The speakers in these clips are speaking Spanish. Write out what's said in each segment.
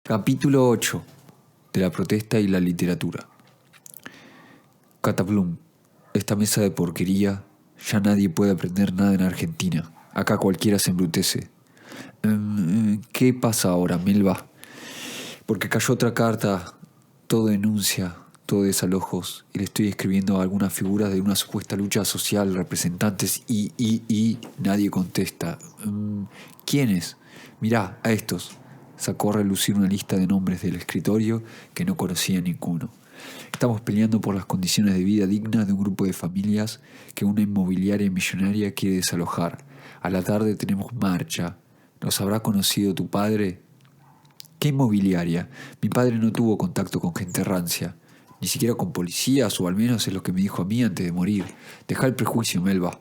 Capítulo 8 de la protesta y la literatura. Cataplum. Esta mesa de porquería. Ya nadie puede aprender nada en Argentina. Acá cualquiera se embrutece. ¿Qué pasa ahora, Melba? Porque cayó otra carta. Todo denuncia, todo desalojos. Y le estoy escribiendo a algunas figuras de una supuesta lucha social, representantes y nadie contesta. ¿Quiénes? Mirá, a estos. Sacó a relucir una lista de nombres del escritorio que no conocía ninguno. Estamos peleando por las condiciones de vida dignas de un grupo de familias que una inmobiliaria millonaria quiere desalojar. A la tarde tenemos marcha. ¿Nos habrá conocido tu padre? ¿Qué inmobiliaria? Mi padre no tuvo contacto con gente rancia, ni siquiera con policías, o al menos es lo que me dijo a mí antes de morir. Deja el prejuicio, Melba.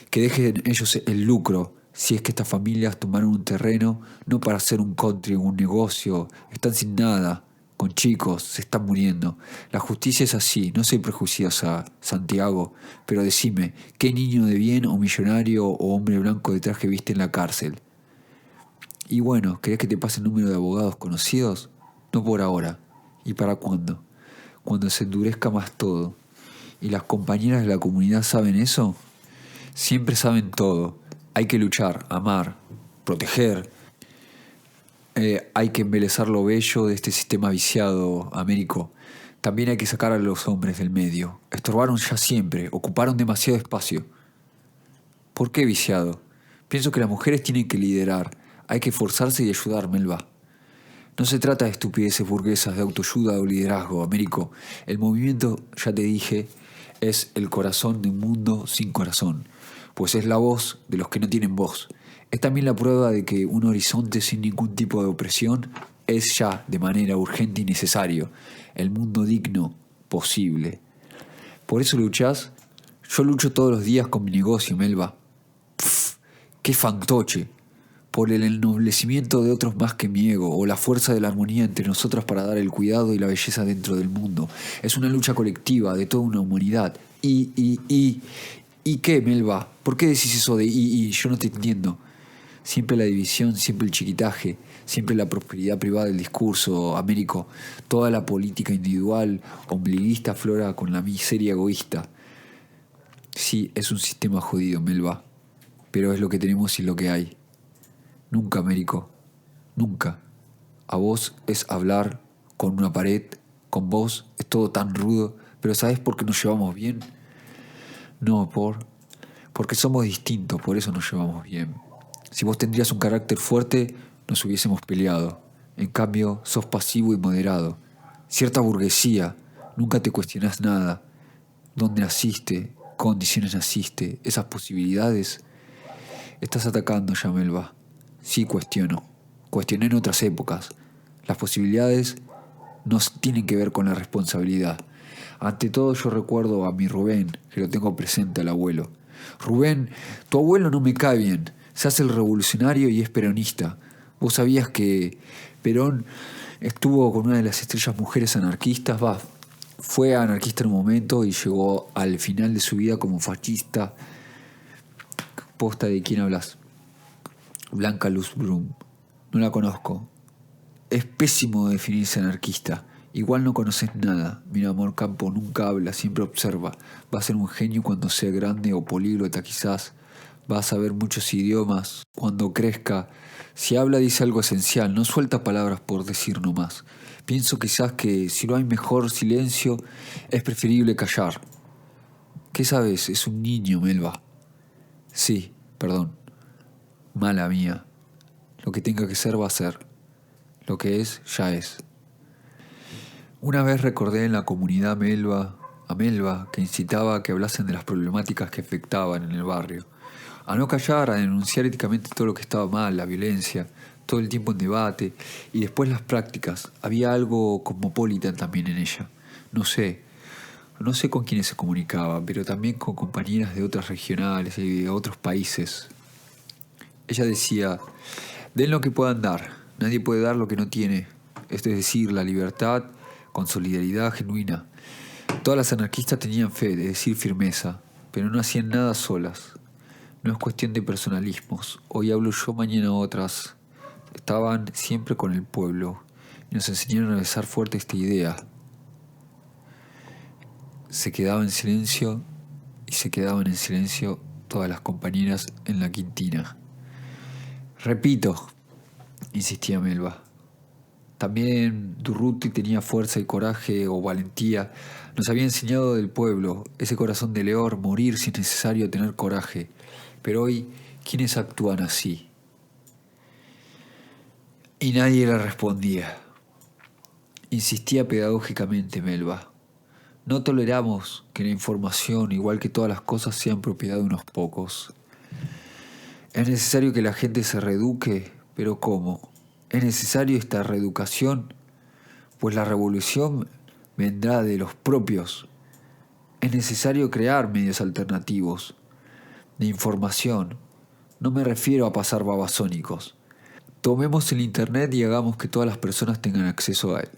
Que dejen ellos el lucro. Si es que estas familias tomaron un terreno, no para hacer un country o un negocio, están sin nada, con chicos, se están muriendo. La justicia es así, no soy prejuiciosa, Santiago, pero decime, ¿qué niño de bien o millonario o hombre blanco de traje viste en la cárcel? Y bueno, ¿querés que te pase el número de abogados conocidos? No por ahora. ¿Y para cuándo? Cuando se endurezca más todo. ¿Y las compañeras de la comunidad saben eso? Siempre saben todo. Hay que luchar, amar, proteger. Hay que embelezar lo bello de este sistema viciado, Américo. También hay que sacar a los hombres del medio. Estorbaron ya siempre, ocuparon demasiado espacio. ¿Por qué viciado? Pienso que las mujeres tienen que liderar. Hay que esforzarse y ayudar, Melba. No se trata de estupideces burguesas de autoayuda o liderazgo, Américo. El movimiento, ya te dije, es el corazón de un mundo sin corazón, pues es la voz de los que no tienen voz. Es también la prueba de que un horizonte sin ningún tipo de opresión es ya, de manera urgente y necesario, el mundo digno posible. ¿Por eso luchás? Yo lucho todos los días con mi negocio, Melba. ¡Qué fantoche! Por el ennoblecimiento de otros más que mi ego, o la fuerza de la armonía entre nosotras para dar el cuidado y la belleza dentro del mundo. Es una lucha colectiva de toda una humanidad. ¿Y qué, Melba? ¿Por qué decís eso de y? Yo no te entiendo. Siempre la división, siempre el chiquitaje, siempre la prosperidad privada del discurso, Américo. Toda la política individual, ombliguista, aflora con la miseria egoísta. Sí, es un sistema jodido, Melba. Pero es lo que tenemos y lo que hay. Nunca, Américo. Nunca. A vos es hablar con una pared. Con vos es todo tan rudo. Pero ¿sabés por qué nos llevamos bien? No, porque somos distintos, por eso nos llevamos bien. Si vos tendrías un carácter fuerte, nos hubiésemos peleado. En cambio, sos pasivo y moderado. Cierta burguesía, nunca te cuestionás nada. ¿Dónde naciste? ¿Qué condiciones naciste? Esas posibilidades. Estás atacando, Yamelba. Sí, cuestiono. Cuestioné en otras épocas. Las posibilidades no tienen que ver con la responsabilidad. Ante todo yo recuerdo a mi Rubén, que lo tengo presente al abuelo. Rubén, tu abuelo no me cae bien. Se hace el revolucionario y es peronista. ¿Vos sabías que Perón estuvo con una de las estrellas mujeres anarquistas? Fue anarquista en un momento y llegó al final de su vida como fascista. Posta, ¿de quién hablas? Blanca Luz Brum. No la conozco. Es pésimo definirse anarquista. Igual no conoces nada. Mi amor Campo nunca habla, siempre observa. Va a ser un genio cuando sea grande o políglota quizás. Va a saber muchos idiomas cuando crezca. Si habla dice algo esencial, no suelta palabras por decir nomás. Pienso quizás que si no hay mejor silencio, es preferible callar. ¿Qué sabes? Es un niño, Melba. Sí, perdón. Mala mía. Lo que tenga que ser va a ser. Lo que es, ya es. Una vez recordé en la comunidad a Melba, que incitaba a que hablasen de las problemáticas que afectaban en el barrio. A no callar, a denunciar éticamente todo lo que estaba mal, la violencia, todo el tiempo en debate, y después las prácticas. Había algo cosmopolita también en ella. No sé con quiénes se comunicaba, pero también con compañeras de otras regionales y de otros países. Ella decía, den lo que puedan dar, nadie puede dar lo que no tiene, es decir, la libertad con solidaridad genuina. Todas las anarquistas tenían fe, es decir, firmeza, pero no hacían nada solas. No es cuestión de personalismos, hoy hablo yo, mañana otras. estaban siempre con el pueblo y nos enseñaron a besar fuerte esta idea. Se quedaba en silencio y se quedaban en silencio todas las compañeras en la quintina. Repito, insistía Melba. También Durruti tenía fuerza y coraje o valentía. Nos había enseñado del pueblo, ese corazón de león, morir si es necesario tener coraje. Pero hoy, ¿quiénes actúan así? Y nadie le respondía. Insistía pedagógicamente Melba. No toleramos que la información, igual que todas las cosas, sean propiedad de unos pocos. Es necesario que la gente se reeduque, pero ¿cómo? ¿Es necesario esta reeducación? Pues la revolución vendrá de los propios. Es necesario crear medios alternativos de información. No me refiero a pasar babasónicos. Tomemos el Internet y hagamos que todas las personas tengan acceso a él.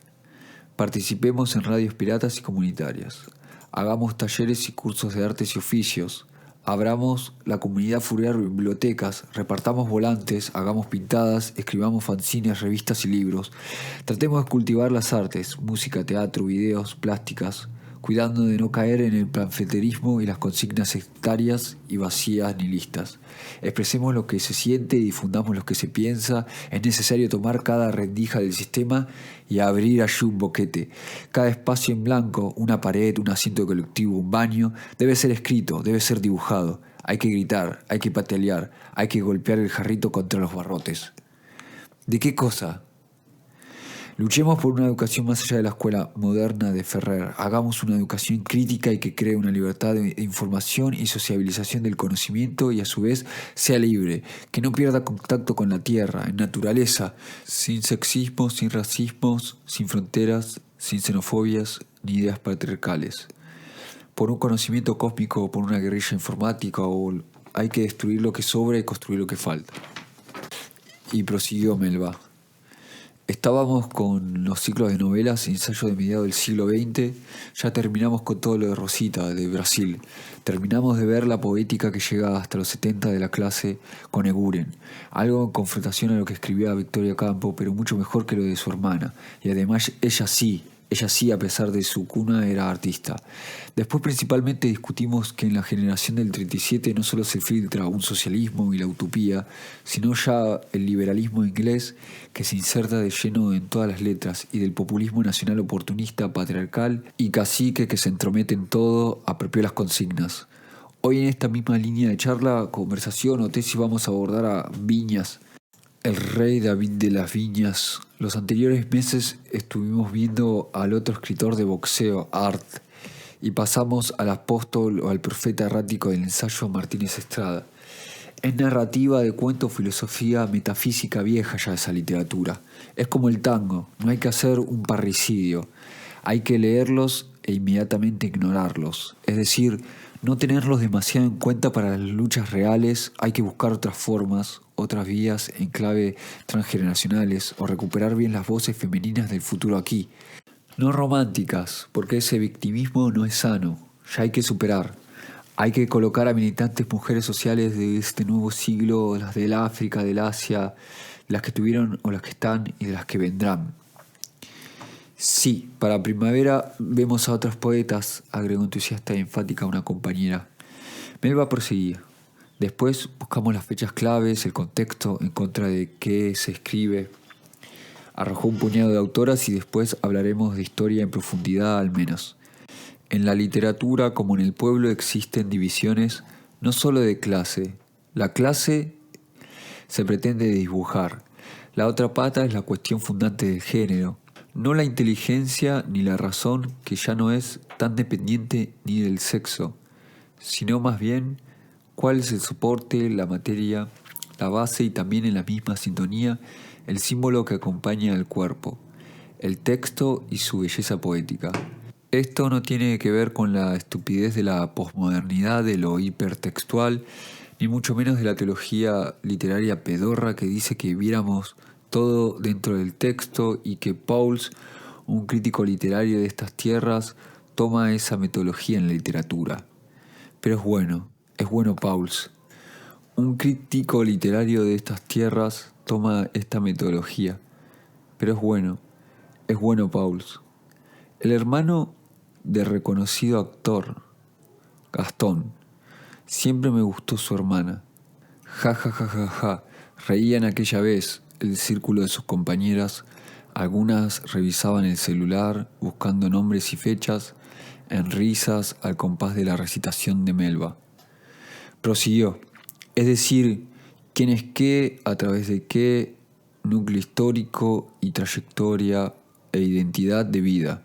Participemos en radios piratas y comunitarias. Hagamos talleres y cursos de artes y oficios. Abramos la comunidad furiar bibliotecas, repartamos volantes, hagamos pintadas, escribamos fanzines, revistas y libros. Tratemos de cultivar las artes, música, teatro, videos, plásticas, cuidando de no caer en el panfleterismo y las consignas sectarias y vacías nihilistas. Expresemos lo que se siente y difundamos lo que se piensa. Es necesario tomar cada rendija del sistema y abrir allí un boquete. Cada espacio en blanco, una pared, un asiento colectivo, un baño, debe ser escrito, debe ser dibujado. Hay que gritar, hay que patalear, hay que golpear el jarrito contra los barrotes. ¿De qué cosa? Luchemos por una educación más allá de la escuela moderna de Ferrer. Hagamos una educación crítica y que cree una libertad de información y sociabilización del conocimiento y a su vez sea libre, que no pierda contacto con la tierra, en naturaleza, sin sexismos, sin racismos, sin fronteras, sin xenofobias ni ideas patriarcales. Por un conocimiento cósmico o por una guerrilla informática o hay que destruir lo que sobra y construir lo que falta. Y prosiguió Melba. Estábamos con los ciclos de novelas y ensayos de mediados del siglo XX. Ya terminamos con todo lo de Rosita, de Brasil. Terminamos de ver la poética que llega hasta los 70 de la clase con Eguren. Algo en confrontación a lo que escribía Victoria Campo, pero mucho mejor que lo de su hermana. Y además ella sí, a pesar de su cuna, era artista. Después principalmente discutimos que en la generación del 37 no solo se filtra un socialismo y la utopía, sino ya el liberalismo inglés que se inserta de lleno en todas las letras y del populismo nacional oportunista, patriarcal y cacique que se entromete en todo, apropió las consignas. Hoy en esta misma línea de charla, conversación o tesis vamos a abordar a Viñas, el rey David de las Viñas. Los anteriores meses estuvimos viendo al otro escritor de boxeo, Art, y pasamos al apóstol o al profeta errático del ensayo Martínez Estrada. Es narrativa de cuento, filosofía, metafísica vieja ya esa literatura. Es como el tango, no hay que hacer un parricidio. Hay que leerlos e inmediatamente ignorarlos. Es decir, no tenerlos demasiado en cuenta para las luchas reales. Hay que buscar otras formas, otras vías en clave transgeneracionales o recuperar bien las voces femeninas del futuro aquí. No románticas, porque ese victimismo no es sano. Ya hay que superar. Hay que colocar a militantes mujeres sociales de este nuevo siglo, las del África, del Asia, las que tuvieron o las que están y de las que vendrán. Sí, para primavera vemos a otras poetas, agregó entusiasta y enfática una compañera. Melba proseguía. Después buscamos las fechas claves, el contexto, en contra de qué se escribe. Arrojó un puñado de autoras y después hablaremos de historia en profundidad al menos. En la literatura, como en el pueblo, existen divisiones no solo de clase. La clase se pretende dibujar. La otra pata es la cuestión fundante del género. No la inteligencia ni la razón, que ya no es tan dependiente ni del sexo, sino más bien cuál es el soporte, la materia, la base y también en la misma sintonía el símbolo que acompaña al cuerpo, el texto y su belleza poética. Esto no tiene que ver con la estupidez de la posmodernidad, de lo hipertextual, ni mucho menos de la teología literaria pedorra que dice que viéramos todo dentro del texto y que Pauls, un crítico literario de estas tierras, toma esa metodología en la literatura. Pero es bueno Pauls. Un crítico literario de estas tierras toma esta metodología. Pero es bueno Pauls. El hermano de reconocido actor, Gastón. Siempre me gustó su hermana. Ja, ja, ja, ja, ja. Reían aquella vez el círculo de sus compañeras. Algunas revisaban el celular buscando nombres y fechas en risas al compás de la recitación de Melba. Prosiguió. Es decir, quién es qué, a través de qué, núcleo histórico y trayectoria e identidad de vida.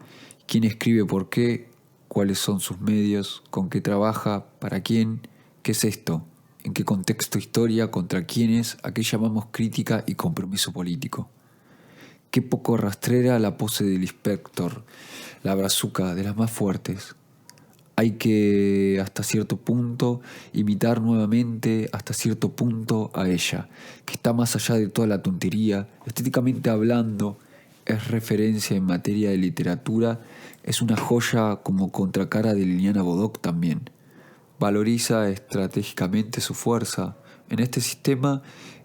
Quién escribe por qué, cuáles son sus medios, con qué trabaja, para quién, qué es esto, en qué contexto historia, contra quiénes, a qué llamamos crítica y compromiso político. Qué poco rastrera la pose del inspector, la brazuca de las más fuertes. Hay que, hasta cierto punto, imitar nuevamente, hasta cierto punto, a ella, que está más allá de toda la tontería, estéticamente hablando, es referencia en materia de literatura, es una joya como contracara de Liliana Bodoc también. Valoriza estratégicamente su fuerza. En este sistema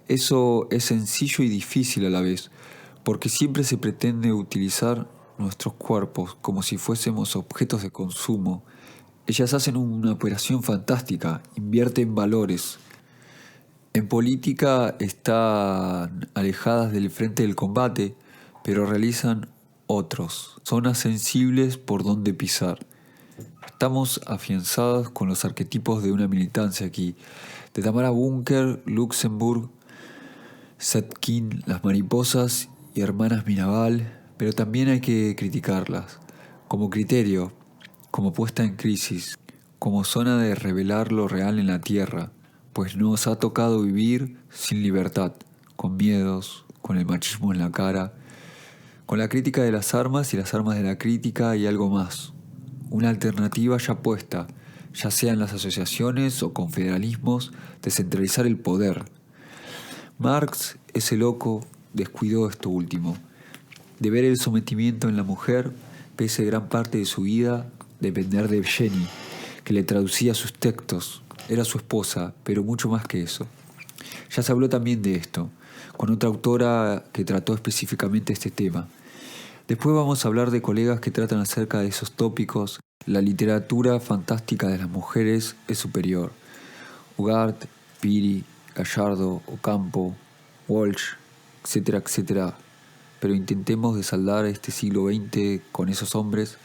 eso es sencillo y difícil a la vez, porque siempre se pretende utilizar nuestros cuerpos como si fuésemos objetos de consumo. Ellas hacen una operación fantástica, invierten valores. En política están alejadas del frente del combate, pero realizan otros. Zonas sensibles por donde pisar. Estamos afianzadas con los arquetipos de una militancia aquí. De Tamara Bunker, Luxemburg, Zetkin, las mariposas y hermanas Mirabal, pero también hay que criticarlas. Como criterio, como puesta en crisis, como zona de revelar lo real en la tierra, pues nos ha tocado vivir sin libertad, con miedos, con el machismo en la cara, con la crítica de las armas y las armas de la crítica y algo más. Una alternativa ya puesta, ya sea en las asociaciones o confederalismos, de centralizar el poder. Marx, ese loco, descuidó esto último, de ver el sometimiento en la mujer, pese gran parte de su vida depender de Jenny, que le traducía sus textos. Era su esposa, pero mucho más que eso. Ya se habló también de esto, con otra autora que trató específicamente este tema. Después vamos a hablar de colegas que tratan acerca de esos tópicos. La literatura fantástica de las mujeres es superior. Ugarte, Piri, Gallardo, Ocampo, Walsh, etcétera, etcétera. Pero intentemos desaldar este siglo XX con esos hombres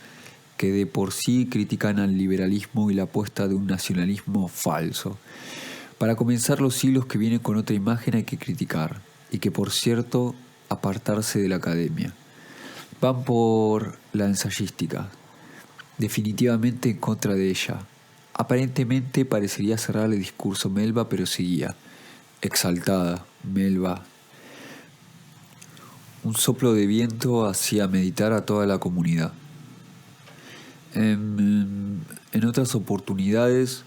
que de por sí critican al liberalismo y la apuesta de un nacionalismo falso. Para comenzar, los siglos que vienen con otra imagen hay que criticar, y que por cierto, apartarse de la academia. Van por la ensayística, definitivamente en contra de ella. Aparentemente parecería cerrar el discurso Melba, pero seguía. Exaltada, Melba. Un soplo de viento hacía meditar a toda la comunidad. En otras oportunidades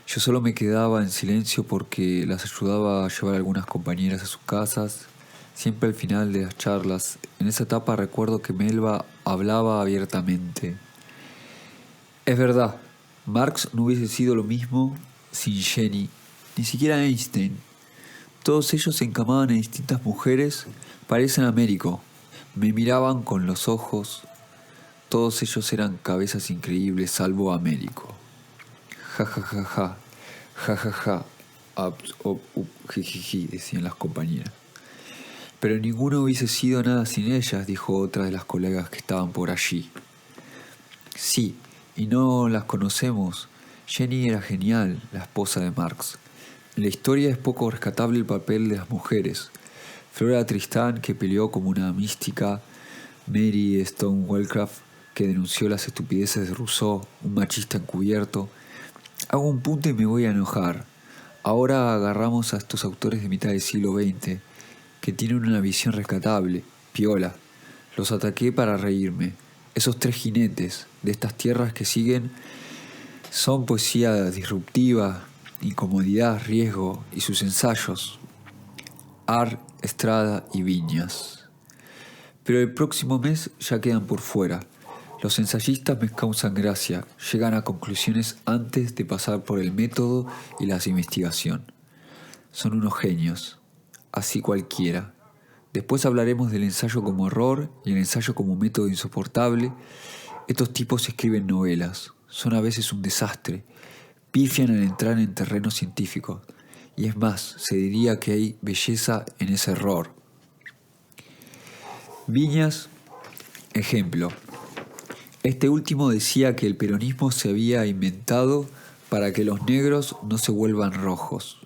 yo solo me quedaba en silencio porque las ayudaba a llevar a algunas compañeras a sus casas. Siempre al final de las charlas, en esa etapa recuerdo que Melba hablaba abiertamente. Es verdad, Marx no hubiese sido lo mismo sin Jenny, ni siquiera Einstein. Todos ellos se encamaban en distintas mujeres, parecen Américo. Me miraban con los ojos. Todos ellos eran cabezas increíbles, salvo Américo. Ja, ja, ja, ja, ja, ja, ja, jijiji, decían las compañeras. Pero ninguno hubiese sido nada sin ellas, dijo otra de las colegas que estaban por allí. Sí, y no las conocemos. Jenny era genial, la esposa de Marx. En la historia es poco rescatable el papel de las mujeres. Flora Tristán, que peleó como una mística, Mary Wollstonecraft, que denunció las estupideces de Rousseau, un machista encubierto. Hago un punto y me voy a enojar. Ahora agarramos a estos autores de mitad del siglo XX, que tienen una visión rescatable, piola. Los ataqué para reírme. Esos tres jinetes de estas tierras que siguen son poesía disruptiva, incomodidad, riesgo y sus ensayos. Ar, Estrada y Viñas. Pero el próximo mes ya quedan por fuera. Los ensayistas me causan gracia, llegan a conclusiones antes de pasar por el método y la investigación. Son unos genios. así cualquiera. Después hablaremos del ensayo como error y el ensayo como método insoportable. Estos tipos escriben novelas, son a veces un desastre, pifian al entrar en terrenos científicos, y es más, se diría que hay belleza en ese error. Viñas, ejemplo. Este último decía que el peronismo se había inventado para que los negros no se vuelvan rojos.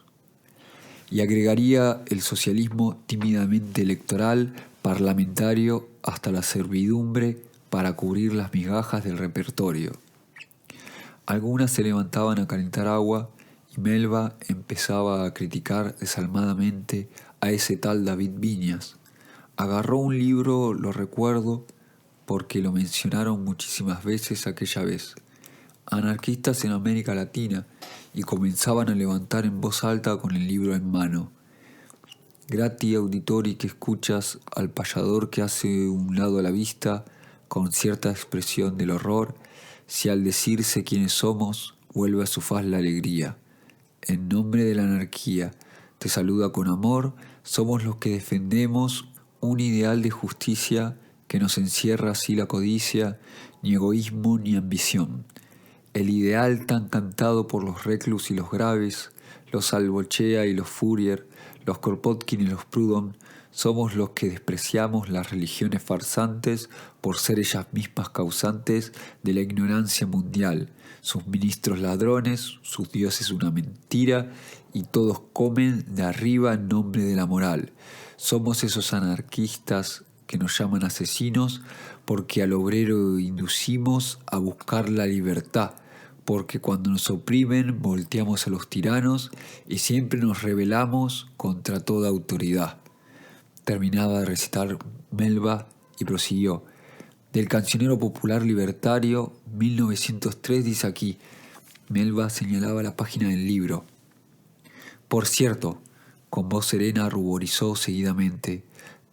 Y agregaría el socialismo tímidamente electoral, parlamentario, hasta la servidumbre para cubrir las migajas del repertorio. Algunas se levantaban a calentar agua y Melba empezaba a criticar desalmadamente a ese tal David Viñas. Agarró un libro, lo recuerdo, porque lo mencionaron muchísimas veces aquella vez. Anarquistas en América Latina, y comenzaban a levantar en voz alta con el libro en mano. Grati auditori que escuchas al payador que hace un lado a la vista con cierta expresión del horror, si al decirse quiénes somos vuelve a su faz la alegría. En nombre de la anarquía, te saluda con amor, somos los que defendemos un ideal de justicia que nos encierra así la codicia, ni egoísmo ni ambición. El ideal tan cantado por los Reclus y los Graves, los Albochea y los Fourier, los Kropotkin y los Proudhon, somos los que despreciamos las religiones farsantes por ser ellas mismas causantes de la ignorancia mundial, sus ministros ladrones, sus dioses una mentira, y todos comen de arriba en nombre de la moral. Somos esos anarquistas que nos llaman asesinos porque al obrero inducimos a buscar la libertad, porque cuando nos oprimen volteamos a los tiranos y siempre nos rebelamos contra toda autoridad. Terminaba de recitar Melba y prosiguió. Del cancionero popular libertario, 1903 dice aquí. Melba señalaba la página del libro. Por cierto, con voz serena ruborizó seguidamente.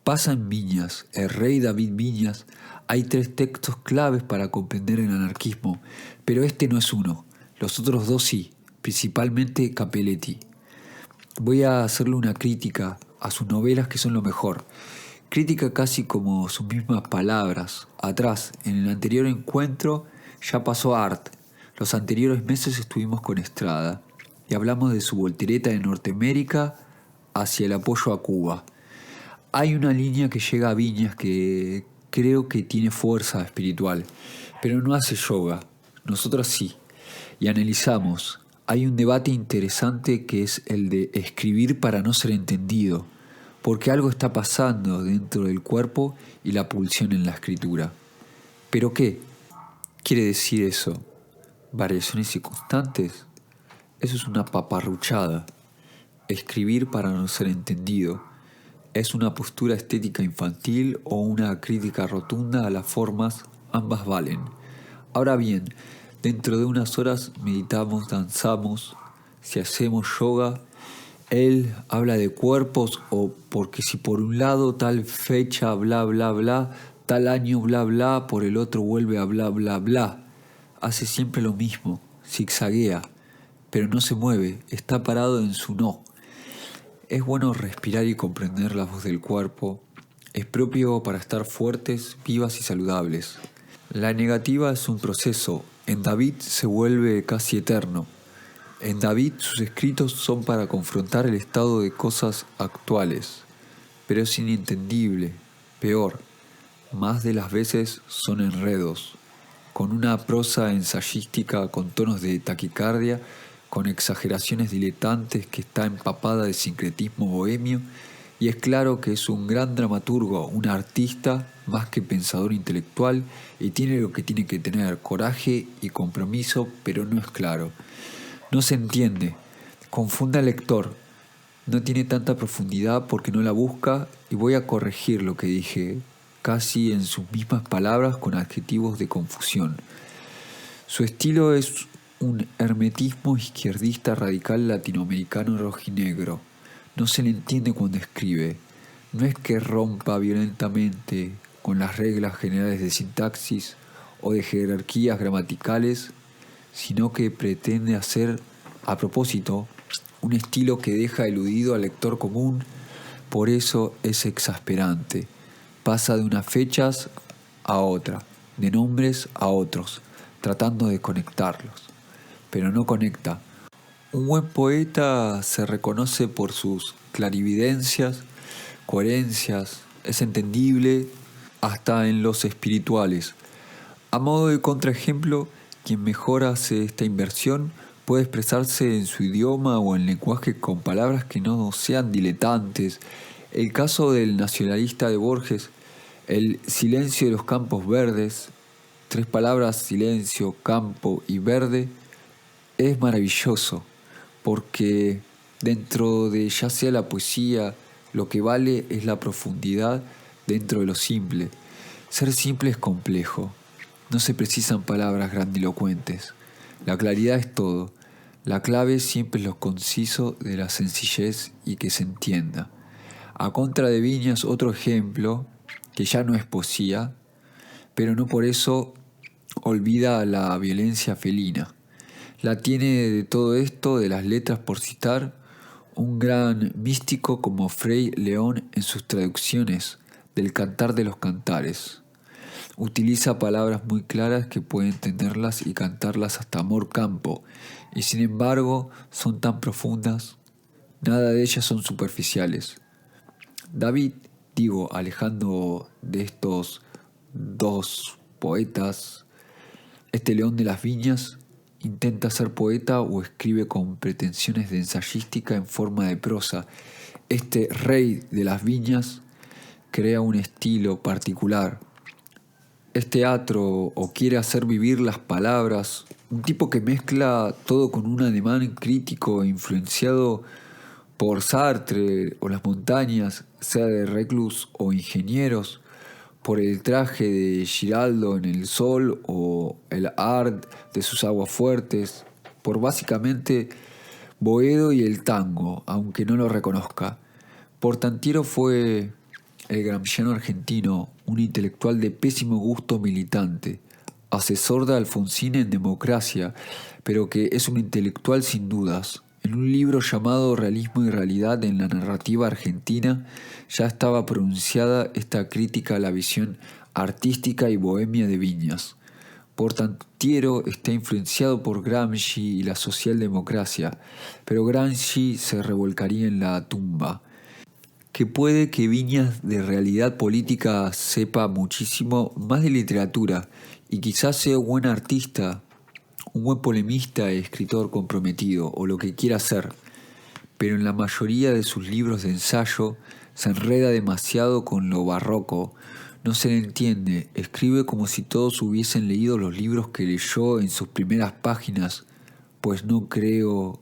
Pasa en Viñas, el rey David Viñas. Hay 3 textos claves para comprender el anarquismo, pero este no es uno. Los otros 2 sí, principalmente Capelletti. Voy a hacerle una crítica a sus novelas que son lo mejor. Crítica casi como sus mismas palabras. Atrás, en el anterior encuentro, ya pasó Art. Los anteriores meses estuvimos con Estrada y hablamos de su voltereta de Norteamérica hacia el apoyo a Cuba. Hay una línea que llega a Viñas que creo que tiene fuerza espiritual, pero no hace yoga. Nosotros sí. Y analizamos. Hay un debate interesante que es el de escribir para no ser entendido, porque algo está pasando dentro del cuerpo y la pulsión en la escritura. ¿Pero qué quiere decir eso? ¿Variaciones y constantes? Eso es una paparruchada. Escribir para no ser entendido. ¿Es una postura estética infantil o una crítica rotunda a las formas? Ambas valen. Ahora bien, dentro de unas horas meditamos, danzamos, si hacemos yoga, él habla de cuerpos o porque si por un lado tal fecha bla bla bla, tal año bla bla, por el otro vuelve a bla bla bla. Hace siempre lo mismo, zigzaguea, pero no se mueve, está parado en su no. Es bueno respirar y comprender la voz del cuerpo. Es propio para estar fuertes, vivas y saludables. La negativa es un proceso. En David se vuelve casi eterno. En David sus escritos son para confrontar el estado de cosas actuales. Pero es inentendible. Peor, más de las veces son enredos. Con una prosa ensayística con tonos de taquicardia, con exageraciones diletantes que está empapada de sincretismo bohemio, y es claro que es un gran dramaturgo, un artista más que pensador intelectual, y tiene lo que tiene que tener, coraje y compromiso, pero no es claro. No se entiende, confunde al lector, no tiene tanta profundidad porque no la busca, y voy a corregir lo que dije, casi en sus mismas palabras con adjetivos de confusión. Su estilo es un hermetismo izquierdista radical latinoamericano rojinegro. No se le entiende cuando escribe. No es que rompa violentamente con las reglas generales de sintaxis o de jerarquías gramaticales, sino que pretende hacer, a propósito, un estilo que deja eludido al lector común Por eso es exasperante. Pasa de unas fechas a otra, de nombres a otros, tratando de conectarlos. Pero no conecta. Un buen poeta se reconoce por sus clarividencias, coherencias, es entendible hasta en los espirituales. A modo de contraejemplo, quien mejor hace esta inversión puede expresarse en su idioma o en lenguaje con palabras que no sean diletantes. El caso del nacionalista de Borges, el silencio de los campos verdes, 3 palabras: silencio, campo y verde, es maravilloso, porque dentro de ya sea la poesía, lo que vale es la profundidad dentro de lo simple. Ser simple es complejo. No se precisan palabras grandilocuentes. La claridad es todo. La clave siempre es lo conciso de la sencillez y que se entienda. A contra de Viñas, otro ejemplo, que ya no es poesía, pero no por eso olvida la violencia felina. La tiene de todo esto, de las letras por citar, un gran místico como Fray León en sus traducciones del Cantar de los Cantares. Utiliza palabras muy claras que puede entenderlas y cantarlas hasta amor campo, y sin embargo son tan profundas, nada de ellas son superficiales. David, alejando de estos 2 poetas, este león de las viñas, intenta ser poeta o escribe con pretensiones de ensayística en forma de prosa. Este rey de las viñas crea un estilo particular. Es teatro o quiere hacer vivir las palabras, un tipo que mezcla todo con un ademán crítico influenciado por Sartre o las montañas, sea de Reclus o ingenieros, por el traje de Giraldo en El Sol o el art de sus aguas fuertes, por básicamente Boedo y el tango, aunque no lo reconozca. Portantiero fue el gramsciano argentino, un intelectual de pésimo gusto militante, asesor de Alfonsín en democracia, pero que es un intelectual sin dudas. En un libro llamado Realismo y Realidad en la Narrativa Argentina ya estaba pronunciada esta crítica a la visión artística y bohemia de Viñas. Portantiero está influenciado por Gramsci y la socialdemocracia, pero Gramsci se revolcaría en la tumba. Que puede que Viñas de realidad política sepa muchísimo más de literatura y quizás sea un buen artista, un buen polemista y escritor comprometido o lo que quiera ser, pero en la mayoría de sus libros de ensayo se enreda demasiado con lo barroco, no se le entiende, escribe como si todos hubiesen leído los libros que leyó en sus primeras páginas, pues no creo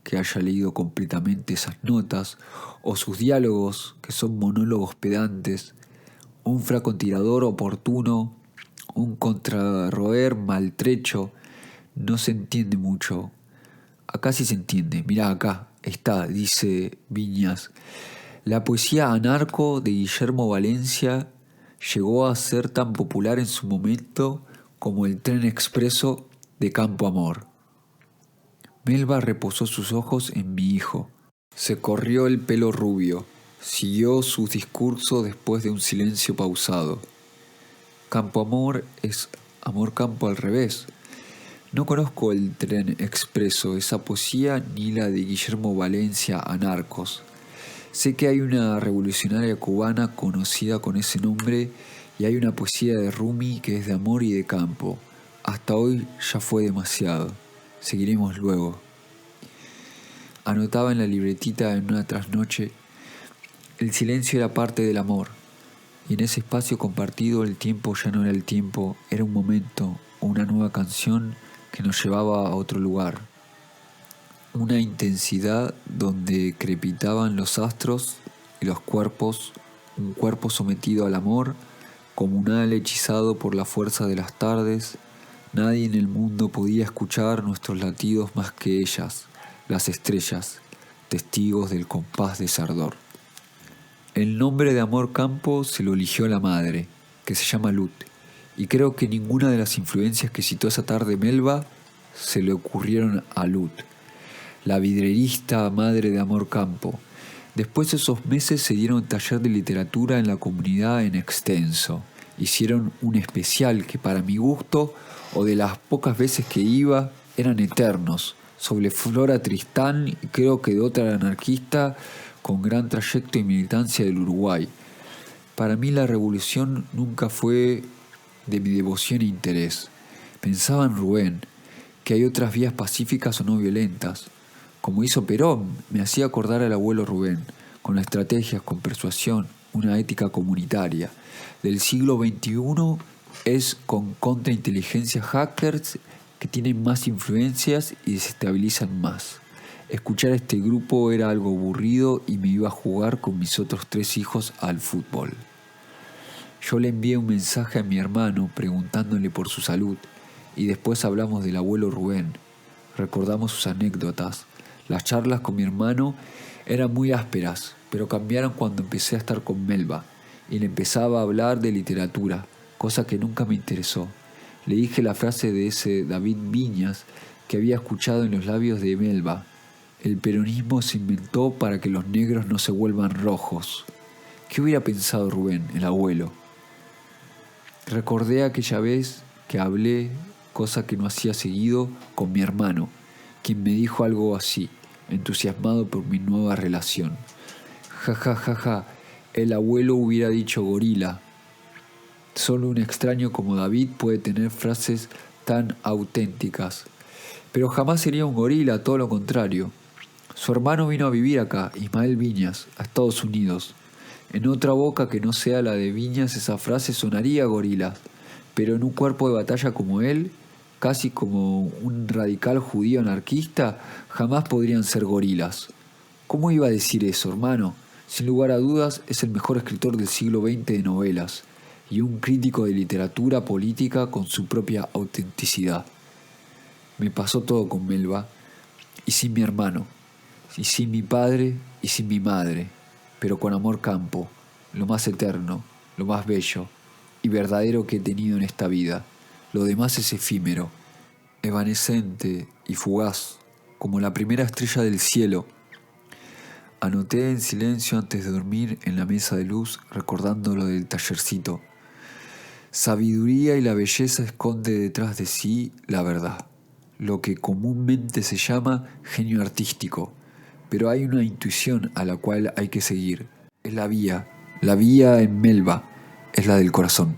que haya leído completamente esas notas, o sus diálogos, que son monólogos pedantes, un francotirador oportuno, un contrarroer maltrecho. No se entiende mucho. Acá sí se entiende. Mirá, acá está, dice Viñas. La poesía anarco de Guillermo Valencia llegó a ser tan popular en su momento como el tren expreso de Campo Amor. Melba reposó sus ojos en mi hijo. Se corrió el pelo rubio. Siguió su discurso después de un silencio pausado. Campo Amor es amor campo al revés. No conozco el tren expreso, esa poesía, ni la de Guillermo Valencia, Anarcos. Sé que hay una revolucionaria cubana conocida con ese nombre y hay una poesía de Rumi que es de amor y de campo. Hasta hoy ya fue demasiado. Seguiremos luego. Anotaba en la libretita en una trasnoche: el silencio era parte del amor, y en ese espacio compartido el tiempo ya no era el tiempo, era un momento o una nueva canción que nos llevaba a otro lugar. Una intensidad donde crepitaban los astros y los cuerpos, un cuerpo sometido al amor, comunal hechizado por la fuerza de las tardes. Nadie en el mundo podía escuchar nuestros latidos más que ellas, las estrellas, testigos del compás de Sardor. El nombre de Amor Campo se lo eligió la madre, que se llama Lut, y creo que ninguna de las influencias que citó esa tarde Melba se le ocurrieron a Lut, la vidrerista madre de Amor Campo. Después de esos meses se dieron taller de literatura en la comunidad en extenso. Hicieron un especial que para mi gusto, o de las pocas veces que iba, eran eternos, sobre Flora Tristán y creo que de otra anarquista con gran trayecto y militancia del Uruguay. Para mí la revolución nunca fue de mi devoción e interés. Pensaba en Rubén, que hay otras vías pacíficas o no violentas. Como hizo Perón, me hacía acordar al abuelo Rubén, con estrategias, con persuasión, una ética comunitaria. Del siglo XXI es con contrainteligencia hackers que tienen más influencias y desestabilizan más. Escuchar a este grupo era algo aburrido y me iba a jugar con mis otros 3 hijos al fútbol. Yo le envié un mensaje a mi hermano preguntándole por su salud y después hablamos del abuelo Rubén. Recordamos sus anécdotas. Las charlas con mi hermano eran muy ásperas, pero cambiaron cuando empecé a estar con Melba y le empezaba a hablar de literatura, cosa que nunca me interesó. Le dije la frase de ese David Viñas que había escuchado en los labios de Melba: el peronismo se inventó para que los negros no se vuelvan rojos. ¿Qué hubiera pensado Rubén, el abuelo? Recordé aquella vez que hablé, cosa que no hacía seguido, con mi hermano, quien me dijo algo así, entusiasmado por mi nueva relación. Ja, ja, ja, ja, el abuelo hubiera dicho gorila. Solo un extraño como David puede tener frases tan auténticas. Pero jamás sería un gorila, todo lo contrario. Su hermano vino a vivir acá, Ismael Viñas, a Estados Unidos. En otra boca que no sea la de Viñas esa frase sonaría gorila, pero en un cuerpo de batalla como él, casi como un radical judío anarquista, jamás podrían ser gorilas. ¿Cómo iba a decir eso, hermano? Sin lugar a dudas es el mejor escritor del siglo XX de novelas y un crítico de literatura política con su propia autenticidad. Me pasó todo con Melba, y sin mi hermano, y sin mi padre, y sin mi madre, pero con amor campo, lo más eterno, lo más bello y verdadero que he tenido en esta vida. Lo demás es efímero, evanescente y fugaz, como la primera estrella del cielo. Anoté en silencio antes de dormir en la mesa de luz, recordando lo del tallercito. Sabiduría y la belleza esconde detrás de sí la verdad, lo que comúnmente se llama genio artístico, pero hay una intuición a la cual hay que seguir. Es la vía en Melba, es la del corazón.